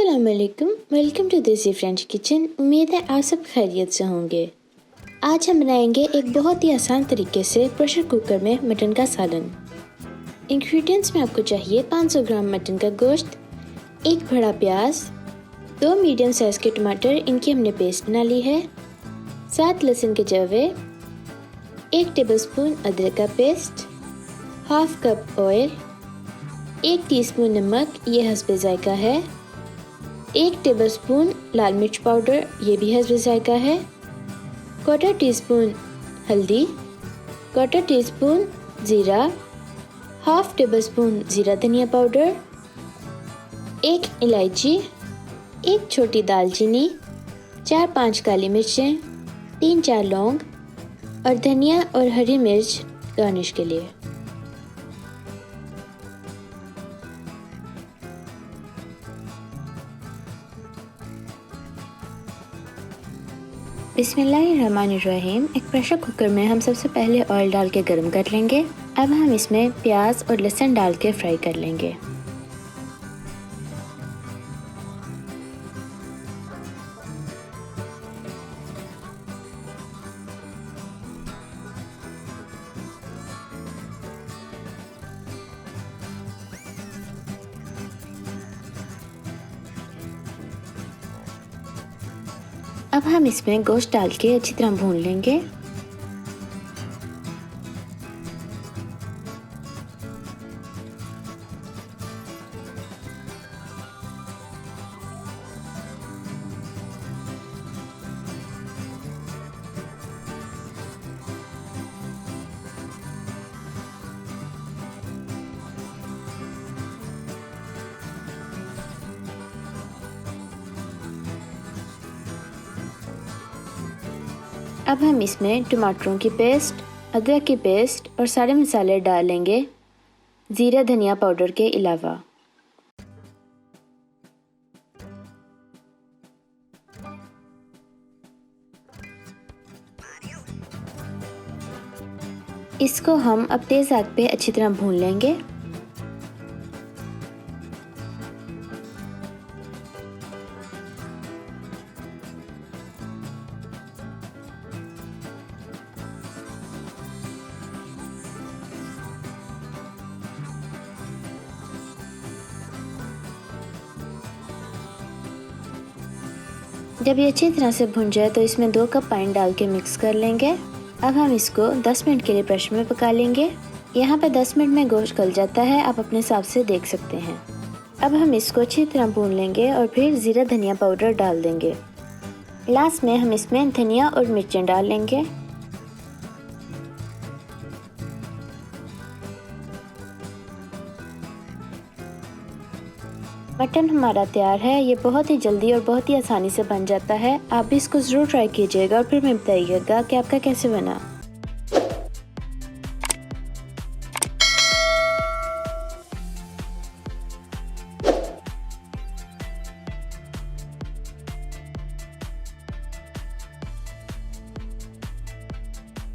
अस्सलामुअलैकुम, welcome to देसी French kitchen. उम्मीद है आप सब खैरियत से होंगे। आज हम बनाएंगे एक बहुत ही आसान तरीके से प्रेशर कुकर में मटन का सालन। इंग्रेडिएंट्स में आपको चाहिए 500 ग्राम मटन का गोश्त, एक बड़ा प्याज, 2 मीडियम साइज़ के टमाटर, इनकी हमने पेस्ट बना ली है, 7 लहसुन के जवे, 1 टेबलस्पून अदरक का paste, half cup oil, 1 teaspoon नमक, ये हस्बे जायका है, 1 टेबलस्पून लाल मिर्च पाउडर, ये भी हस्बे जायका है, 1/4 टीस्पून हल्दी, 1/4 टीस्पून ज़ीरा, हाफ टेबलस्पून ज़ीरा धनिया पाउडर, 1 इलायची, 1 छोटी दालचीनी, 4-5 काली मिर्चें, 3-4 लौंग और धनिया और हरी मिर्च गार्निश के लिए। बिस्मिल्लाहिर्रहमानिर्रहीम। एक प्रेशर कुकर में हम सबसे पहले ऑयल डाल के गर्म कर लेंगे। अब हम इसमें प्याज और लहसुन डाल के फ्राई कर लेंगे। अब हम इसमें गोश्त डाल के अच्छी तरह भून लेंगे। अब हम इसमें टमाटरों की पेस्ट, अदरक की पेस्ट और सारे मसाले डालेंगे ज़ीरा धनिया पाउडर के अलावा। इसको हम अब तेज़ आग पे अच्छी तरह भून लेंगे। जब ये अच्छी तरह से भुन जाए तो इसमें 2 कप पानी डाल के मिक्स कर लेंगे। अब हम इसको 10 मिनट के लिए प्रेशर में पका लेंगे। यहाँ पे 10 मिनट में गोश्त गल जाता है, आप अपने हिसाब से देख सकते हैं। अब हम इसको अच्छी तरह भून लेंगे और फिर ज़ीरा धनिया पाउडर डाल देंगे। लास्ट में हम इसमें धनिया और मिर्चें डाल लेंगे। मटन हमारा तैयार है। ये बहुत ही जल्दी और बहुत ही आसानी से बन जाता है। आप भी इसको ज़रूर ट्राई कीजिएगा और फिर हमें बताइएगा कि आपका कैसे बना।